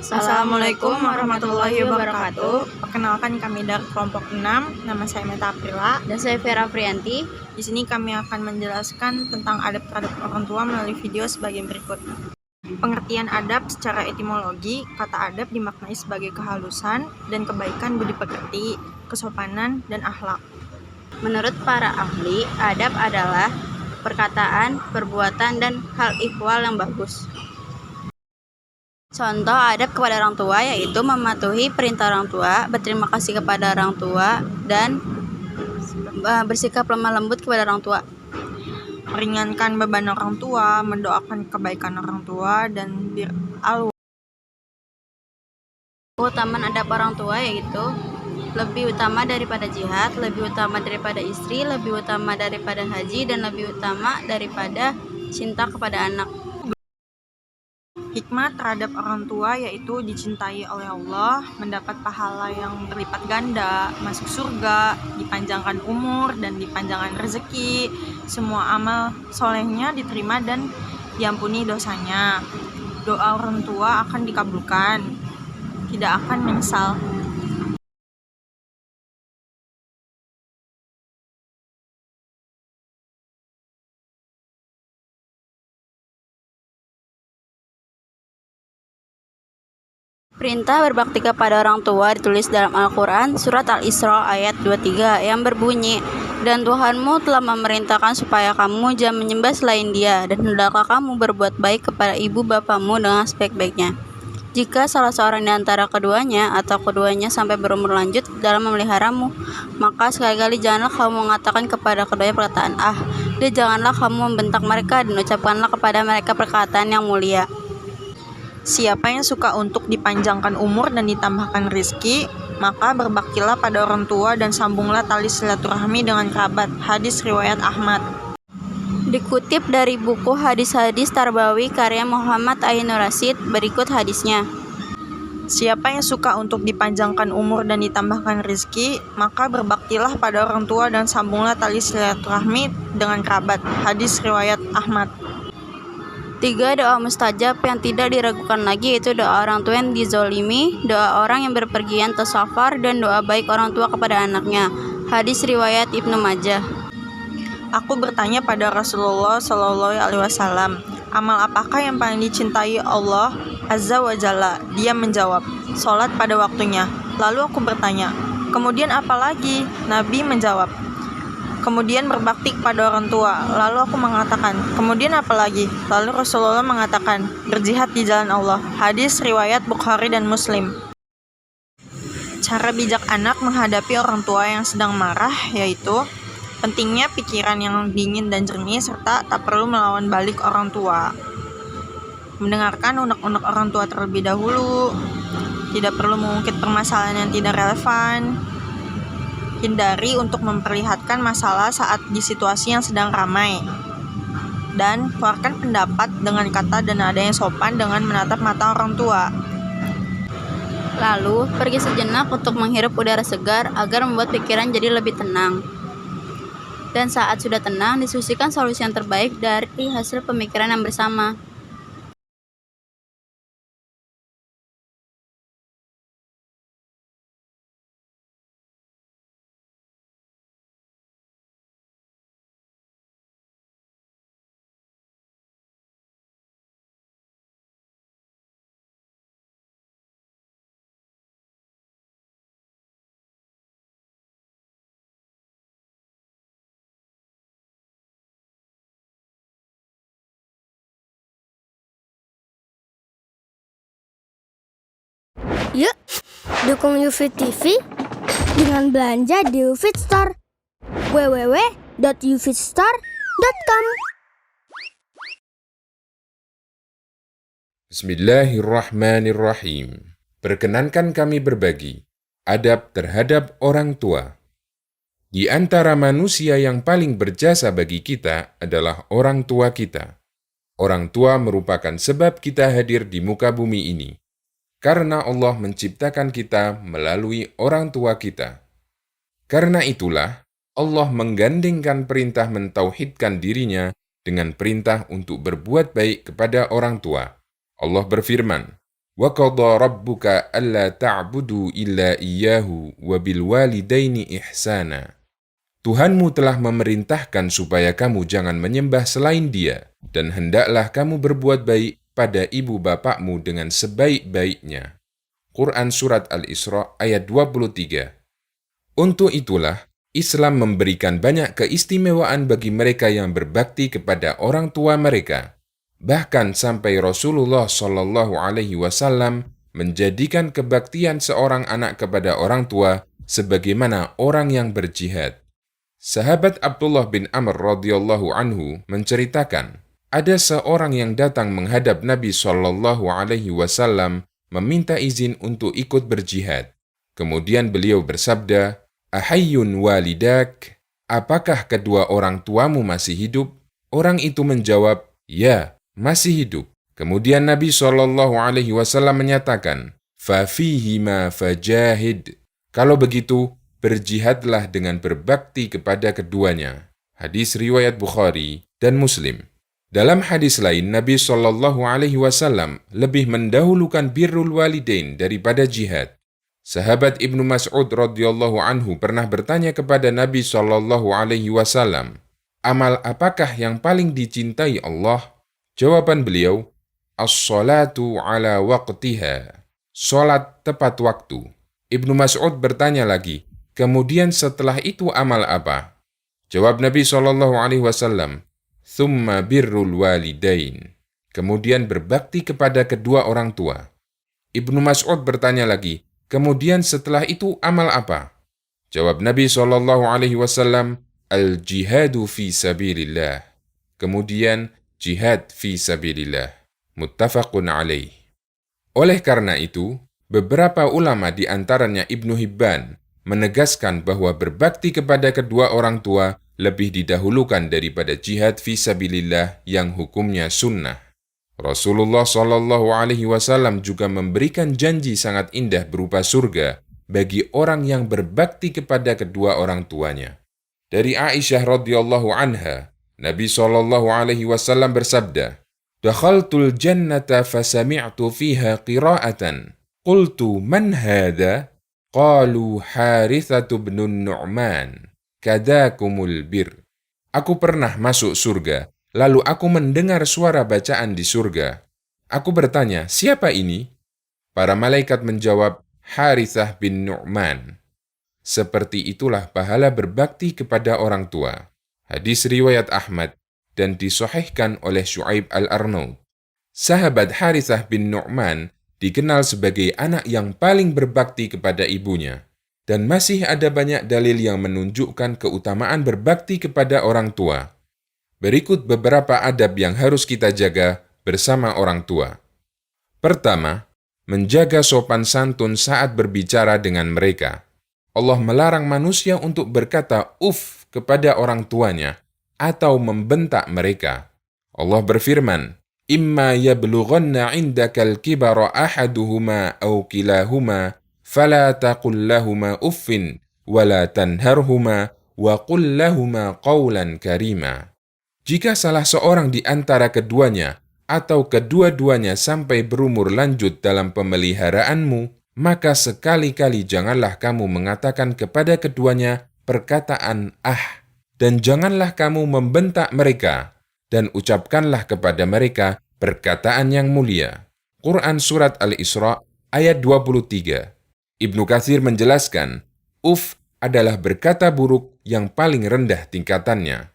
Assalamualaikum warahmatullahi wabarakatuh. Perkenalkan kami dari kelompok 6, nama saya Meta Aprila. Dan saya Vera Prianti. Di sini kami akan menjelaskan tentang adab terhadap orang tua melalui video sebagai berikut. Pengertian adab secara etimologi, kata adab dimaknai sebagai kehalusan dan kebaikan budi pekerti, kesopanan, dan akhlak. Menurut para ahli, adab adalah perkataan, perbuatan, dan hal ihwal yang bagus. Contoh adab kepada orang tua yaitu mematuhi perintah orang tua, berterima kasih kepada orang tua, dan bersikap lemah lembut kepada orang tua. Meringankan beban orang tua, mendoakan kebaikan orang tua, dan bir'al. Keutamaan adab orang tua yaitu lebih utama daripada jihad, lebih utama daripada istri, lebih utama daripada haji, dan lebih utama daripada cinta kepada anak. Hikmah terhadap orang tua yaitu dicintai oleh Allah, mendapat pahala yang berlipat ganda, masuk surga, dipanjangkan umur dan dipanjangkan rezeki, semua amal solehnya diterima dan diampuni dosanya. Doa orang tua akan dikabulkan, tidak akan menyesal. Perintah berbakti kepada orang tua ditulis dalam Al-Quran, surat Al-Isra ayat 23 yang berbunyi, "Dan Tuhanmu telah memerintahkan supaya kamu jangan menyembah selain Dia, dan hendaklah kamu berbuat baik kepada ibu bapamu dengan sebaik-baiknya." Jika salah seorang di antara keduanya atau keduanya sampai berumur lanjut dalam memeliharamu, maka sekali-kali janganlah kamu mengatakan kepada keduanya perkataan dan janganlah kamu membentak mereka, dan ucapkanlah kepada mereka perkataan yang mulia. Siapa yang suka untuk dipanjangkan umur dan ditambahkan rizki, maka berbaktilah pada orang tua dan sambunglah tali silaturahmi dengan kerabat. Hadis riwayat Ahmad. Dikutip dari buku Hadis-Hadis Tarbawi karya Muhammad Ainur Rasyid, berikut hadisnya. Siapa yang suka untuk dipanjangkan umur dan ditambahkan rizki, maka berbaktilah pada orang tua dan sambunglah tali silaturahmi dengan kerabat. Hadis riwayat Ahmad. 3 doa mustajab yang tidak diragukan lagi yaitu doa orang tua yang dizolimi, doa orang yang berpergian atau safar, dan doa baik orang tua kepada anaknya. Hadis riwayat Ibnu Majah. Aku bertanya pada Rasulullah SAW, amal apakah yang paling dicintai Allah Azza wa Jalla? Dia menjawab, sholat pada waktunya. Lalu aku bertanya, kemudian apa lagi? Nabi menjawab, kemudian berbakti kepada orang tua. Lalu aku mengatakan, kemudian apa lagi? Lalu Rasulullah mengatakan, berjihad di jalan Allah. Hadis riwayat Bukhari dan Muslim. Cara bijak anak menghadapi orang tua yang sedang marah yaitu pentingnya pikiran yang dingin dan jernih serta tak perlu melawan balik orang tua. Mendengarkan unek-unek orang tua terlebih dahulu. Tidak perlu mengungkit permasalahan yang tidak relevan. Hindari untuk memperlihatkan masalah saat di situasi yang sedang ramai. Dan keluarkan pendapat dengan kata dan nada yang sopan dengan menatap mata orang tua. Lalu, pergi sejenak untuk menghirup udara segar agar membuat pikiran jadi lebih tenang. Dan saat sudah tenang, diskusikan solusi yang terbaik dari hasil pemikiran yang bersama. Yuk, dukung UFIT TV dengan belanja di UFIT Store. www.ufitstore.com. Bismillahirrahmanirrahim. Perkenankan kami berbagi adab terhadap orang tua. Di antara manusia yang paling berjasa bagi kita adalah orang tua kita. Orang tua merupakan sebab kita hadir di muka bumi ini. Karena Allah menciptakan kita melalui orang tua kita. Karena itulah, Allah menggandengkan perintah mentauhidkan dirinya dengan perintah untuk berbuat baik kepada orang tua. Allah berfirman, Wa qadha rabbuka alla ta'budu illa iyyahu wa bil walidaini ihsana. Tuhanmu telah memerintahkan supaya kamu jangan menyembah selain Dia, dan hendaklah kamu berbuat baik pada ibu bapakmu dengan sebaik-baiknya. Quran Surat Al-Isra ayat 23. Untuk itulah, Islam memberikan banyak keistimewaan bagi mereka yang berbakti kepada orang tua mereka. Bahkan sampai Rasulullah Shallallahu Alaihi Wasallam menjadikan kebaktian seorang anak kepada orang tua sebagaimana orang yang berjihad. Sahabat Abdullah bin Amr radhiyallahu anhu menceritakan, ada seorang yang datang menghadap Nabi Shallallahu Alaihi Wasallam meminta izin untuk ikut berjihad. Kemudian beliau bersabda, "Ahayyun walidak? Apakah kedua orang tuamu masih hidup?" Orang itu menjawab, "Ya, masih hidup." Kemudian Nabi SAW menyatakan, "Fafihima fajahid." Kalau begitu, berjihadlah dengan berbakti kepada keduanya. Hadis riwayat Bukhari dan Muslim. Dalam hadis lain, Nabi SAW lebih mendahulukan birrul walidain daripada jihad. Sahabat Ibnu Mas'ud radhiyallahu anhu pernah bertanya kepada Nabi SAW, "Amal apakah yang paling dicintai Allah?" Jawaban beliau, "As-salatu ala waqtiha." Salat tepat waktu. Ibnu Mas'ud bertanya lagi, "Kemudian setelah itu amal apa?" Jawab Nabi SAW, "Thumma birrul walidain." Kemudian berbakti kepada kedua orang tua. Ibnu Mas'ud bertanya lagi, "Kemudian setelah itu amal apa?" Jawab Nabi SAW, "Al-jihadu fi sabilillah." Kemudian jihad fi sabilillah. Muttafaqun alaih. Oleh karena itu, beberapa ulama di antaranya Ibnu Hibban menegaskan bahwa berbakti kepada kedua orang tua lebih didahulukan daripada jihad fi sabilillah yang hukumnya sunnah. Rasulullah SAW juga memberikan janji sangat indah berupa surga bagi orang yang berbakti kepada kedua orang tuanya. Dari Aisyah radhiyallahu anha, Nabi SAW bersabda, "Dakhaltul jannata fasami'tu fiha qira'atan. Qultu man hadha? Qalu Harithatu bin Nu'man. Kadakumul bir." Aku pernah masuk surga, lalu aku mendengar suara bacaan di surga. Aku bertanya, "Siapa ini?" Para malaikat menjawab, "Harithah bin Nu'man." Seperti itulah pahala berbakti kepada orang tua. Hadis riwayat Ahmad dan disahihkan oleh Syu'aib al-Arnaud. Sahabat Harithah bin Nu'man dikenal sebagai anak yang paling berbakti kepada ibunya. Dan masih ada banyak dalil yang menunjukkan keutamaan berbakti kepada orang tua. Berikut beberapa adab yang harus kita jaga bersama orang tua. Pertama, menjaga sopan santun saat berbicara dengan mereka. Allah melarang manusia untuk berkata "uf" kepada orang tuanya atau membentak mereka. Allah berfirman, "Imma yablughanna 'indakal kibara ahaduhuma aw kilahuma fala taqul lahumā uffin wa la tanharhuma wa qul lahumā qawlan karima." Jika salah seorang di antara keduanya atau kedua-duanya sampai berumur lanjut dalam pemeliharaanmu, maka sekali-kali janganlah kamu mengatakan kepada keduanya perkataan "ah", dan janganlah kamu membentak mereka, dan ucapkanlah kepada mereka perkataan yang mulia. Quran Surat Al-Isra ayat 23. Ibnu Katsir menjelaskan, "Uf" adalah berkata buruk yang paling rendah tingkatannya.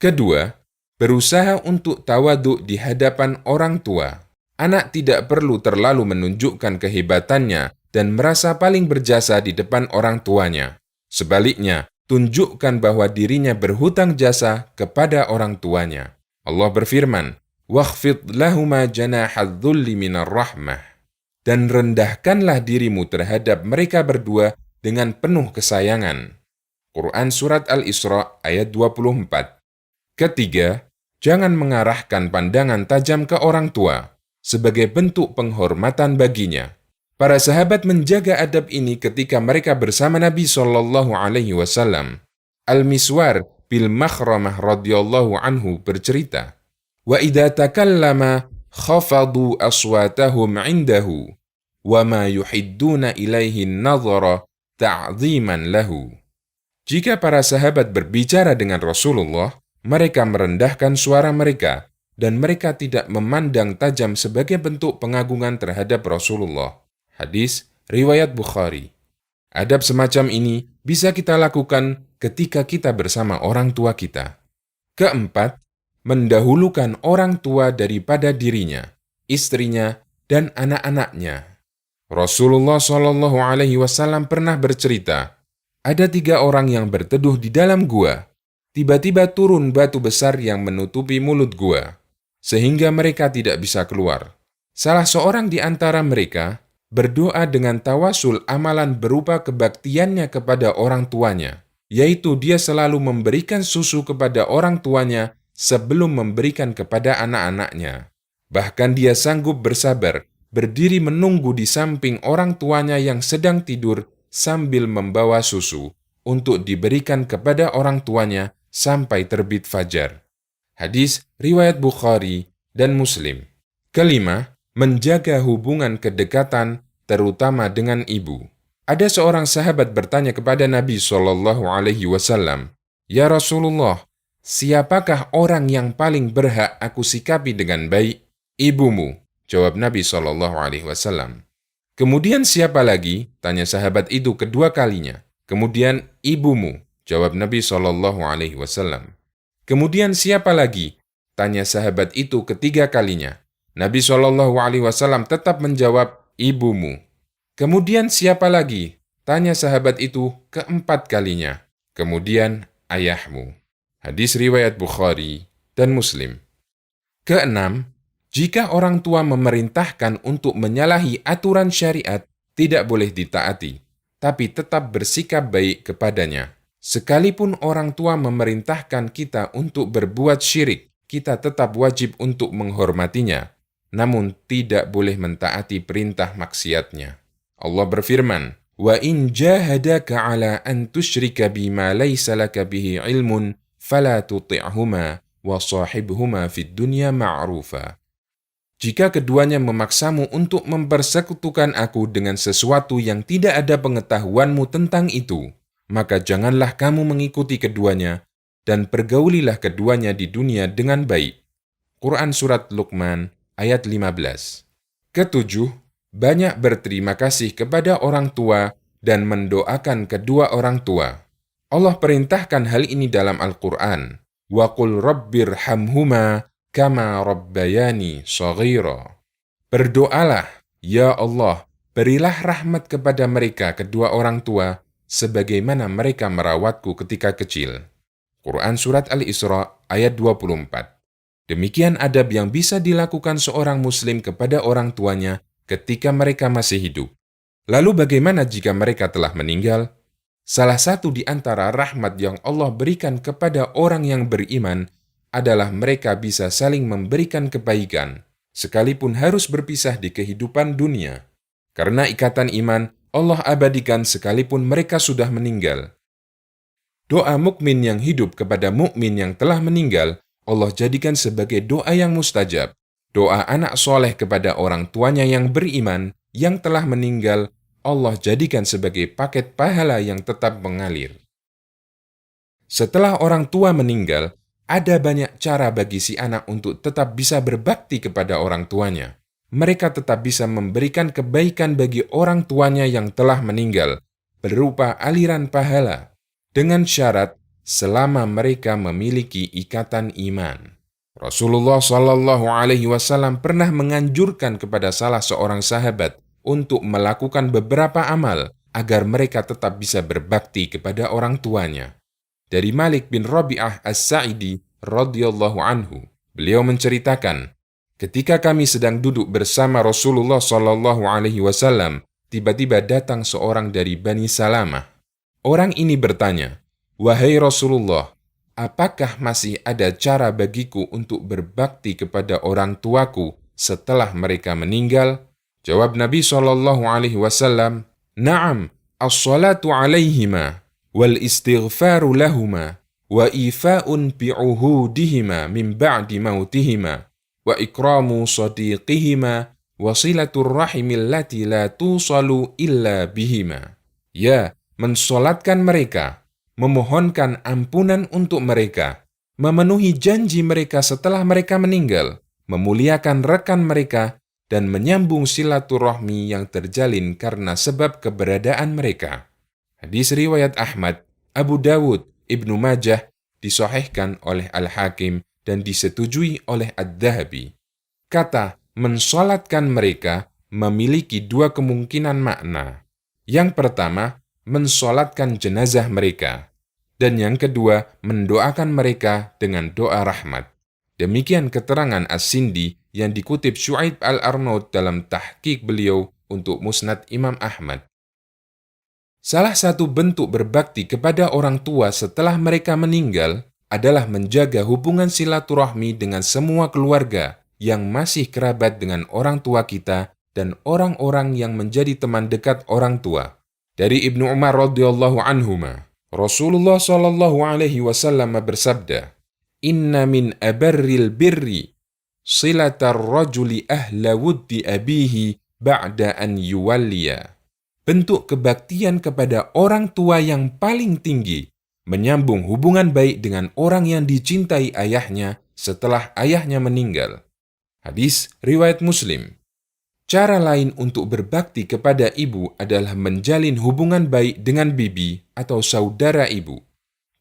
Kedua, berusaha untuk tawadhu di hadapan orang tua. Anak tidak perlu terlalu menunjukkan kehebatannya dan merasa paling berjasa di depan orang tuanya. Sebaliknya, tunjukkan bahwa dirinya berhutang jasa kepada orang tuanya. Allah berfirman, "Wakhfid lahuma janahadz-dzulli minar rahmah." Dan rendahkanlah dirimu terhadap mereka berdua dengan penuh kesayangan. Quran Surat Al-Isra ayat 24. Ketiga, jangan mengarahkan pandangan tajam ke orang tua sebagai bentuk penghormatan baginya. Para sahabat menjaga adab ini ketika mereka bersama Nabi SAW. Al-Miswar bil Makhramah radhiyallahu anhu bercerita, "Wa idza takallama khafadu aswatahum indahu, wa ma yuhidduna ilaihi nadhara ta'ziman lahu. Jika para sahabat berbicara dengan Rasulullah, mereka merendahkan suara mereka, dan mereka tidak memandang tajam sebagai bentuk pengagungan terhadap Rasulullah. Hadis riwayat Bukhari. Adab semacam ini bisa kita lakukan ketika kita bersama orang tua kita. Keempat, mendahulukan orang tua daripada dirinya, istrinya, dan anak-anaknya. Rasulullah SAW pernah bercerita, ada 3 orang yang berteduh di dalam gua. Tiba-tiba turun batu besar yang menutupi mulut gua, sehingga mereka tidak bisa keluar. Salah seorang di antara mereka berdoa dengan tawasul amalan berupa kebaktiannya kepada orang tuanya, yaitu dia selalu memberikan susu kepada orang tuanya sebelum memberikan kepada anak-anaknya. Bahkan dia sanggup bersabar, berdiri menunggu di samping orang tuanya yang sedang tidur sambil membawa susu untuk diberikan kepada orang tuanya sampai terbit fajar. Hadis riwayat Bukhari dan Muslim. Kelima, menjaga hubungan kedekatan terutama dengan ibu. Ada seorang sahabat bertanya kepada Nabi SAW, "Ya Rasulullah, siapakah orang yang paling berhak aku sikapi dengan baik?" "Ibumu," jawab Nabi SAW. "Kemudian siapa lagi?" tanya sahabat itu kedua kalinya. "Kemudian ibumu," jawab Nabi SAW. "Kemudian siapa lagi?" tanya sahabat itu ketiga kalinya. Nabi SAW tetap menjawab, "Ibumu." "Kemudian siapa lagi?" tanya sahabat itu keempat kalinya. "Kemudian ayahmu." Hadis riwayat Bukhari dan Muslim. Keenam, jika orang tua memerintahkan untuk menyalahi aturan syariat, tidak boleh ditaati, tapi tetap bersikap baik kepadanya. Sekalipun orang tua memerintahkan kita untuk berbuat syirik, kita tetap wajib untuk menghormatinya, namun tidak boleh mentaati perintah maksiatnya. Allah berfirman, "Wa in jahadaka 'ala an tusyrika bima laysa laka bihi 'ilmun, fala tuti'huma wa shahibhuma fid dunya ma'rufa." Jika keduanya memaksamu untuk mempersekutukan aku dengan sesuatu yang tidak ada pengetahuanmu tentang itu, maka janganlah kamu mengikuti keduanya dan pergaulilah keduanya di dunia dengan baik. Quran Surat Luqman ayat 15. Ketujuh, banyak berterima kasih kepada orang tua dan mendoakan kedua orang tua. Allah perintahkan hal ini dalam Al-Quran. Wa qul rabbirhamhuma kama rabbayani shaghira. Berdoalah, ya Allah, berilah rahmat kepada mereka kedua orang tua, sebagaimana mereka merawatku ketika kecil. Quran Surat Al-Isra ayat 24. Demikian adab yang bisa dilakukan seorang muslim kepada orang tuanya ketika mereka masih hidup. Lalu bagaimana jika mereka telah meninggal? Salah satu di antara rahmat yang Allah berikan kepada orang yang beriman adalah mereka bisa saling memberikan kebaikan, sekalipun harus berpisah di kehidupan dunia. Karena ikatan iman, Allah abadikan sekalipun mereka sudah meninggal. Doa mukmin yang hidup kepada mukmin yang telah meninggal, Allah jadikan sebagai doa yang mustajab. Doa anak soleh kepada orang tuanya yang beriman, yang telah meninggal, Allah jadikan sebagai paket pahala yang tetap mengalir. Setelah orang tua meninggal, ada banyak cara bagi si anak untuk tetap bisa berbakti kepada orang tuanya. Mereka tetap bisa memberikan kebaikan bagi orang tuanya yang telah meninggal, berupa aliran pahala, dengan syarat selama mereka memiliki ikatan iman. Rasulullah SAW pernah menganjurkan kepada salah seorang sahabat untuk melakukan beberapa amal agar mereka tetap bisa berbakti kepada orang tuanya. Dari Malik bin Rabi'ah As-Sa'idi radhiyallahu anhu, beliau menceritakan, ketika kami sedang duduk bersama Rasulullah SAW, tiba-tiba datang seorang dari Bani Salamah. Orang ini bertanya, "Wahai Rasulullah, apakah masih ada cara bagiku untuk berbakti kepada orang tuaku setelah mereka meninggal?" Jawab Nabi SAW, "Na'am, as-salatu alaihima, wal istighfaru lahuma, wa ifa'un bi'uhudihima min ba'di mautihima, wa ikramu sadiqihima wa silatur rahimil lati la tusalu illa bihima. Ya, mensolatkan mereka, memohonkan ampunan untuk mereka, memenuhi janji mereka setelah mereka meninggal, memuliakan rekan mereka, dan menyambung silaturahmi yang terjalin karena sebab keberadaan mereka. Hadis riwayat Ahmad, Abu Dawud, Ibnu Majah, disahihkan oleh Al-Hakim dan disetujui oleh Ad-Dhahabi. Kata mensolatkan mereka memiliki dua kemungkinan makna. Yang pertama, mensolatkan jenazah mereka. Dan yang kedua, mendoakan mereka dengan doa rahmat. Demikian keterangan As-Sindi yang dikutip Syu'aib Al-Arnaud dalam tahqiq beliau untuk Musnad Imam Ahmad. Salah satu bentuk berbakti kepada orang tua setelah mereka meninggal adalah menjaga hubungan silaturahmi dengan semua keluarga yang masih kerabat dengan orang tua kita dan orang-orang yang menjadi teman dekat orang tua. Dari Ibnu Umar radhiyallahu anhuma, Rasulullah sallallahu alaihi wasallam bersabda, "Inna min abarril birri silatar rajuli ahla wuddi abihi ba'da an yuwalliya." Bentuk kebaktian kepada orang tua yang paling tinggi, menyambung hubungan baik dengan orang yang dicintai ayahnya setelah ayahnya meninggal. Hadis riwayat Muslim. Cara lain untuk berbakti kepada ibu adalah menjalin hubungan baik dengan bibi atau saudara ibu.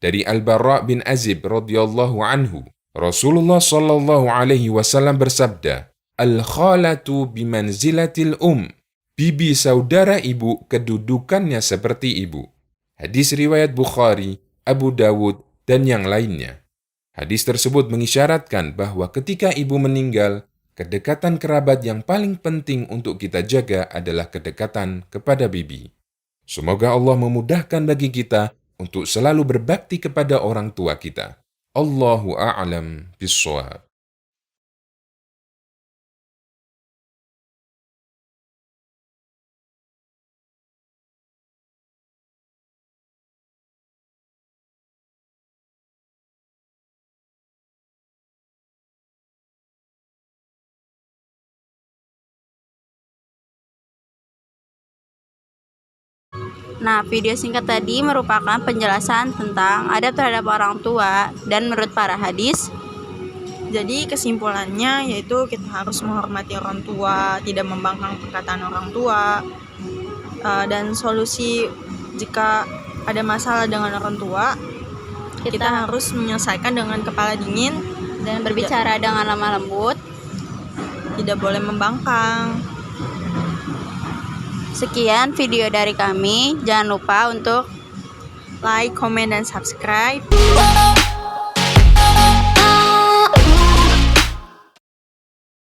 Dari Al-Bara' bin Azib radhiyallahu anhu, Rasulullah sallallahu alaihi wasallam bersabda, "Al-khalatu bimanzilatil Bibi saudara ibu kedudukannya seperti ibu." Hadis riwayat Bukhari, Abu Dawud, dan yang lainnya. Hadis tersebut mengisyaratkan bahwa ketika ibu meninggal, kedekatan kerabat yang paling penting untuk kita jaga adalah kedekatan kepada bibi. Semoga Allah memudahkan bagi kita untuk selalu berbakti kepada orang tua kita. Allahu a'lam bishawab. Nah, video singkat tadi merupakan penjelasan tentang adab terhadap orang tua dan menurut para hadis. Jadi kesimpulannya yaitu kita harus menghormati orang tua, tidak membangkang perkataan orang tua, dan solusi jika ada masalah dengan orang tua, kita harus menyelesaikan dengan kepala dingin dan berbicara dengan lemah lembut. Tidak boleh membangkang. Sekian video dari kami. Jangan lupa untuk Like, comment, dan subscribe.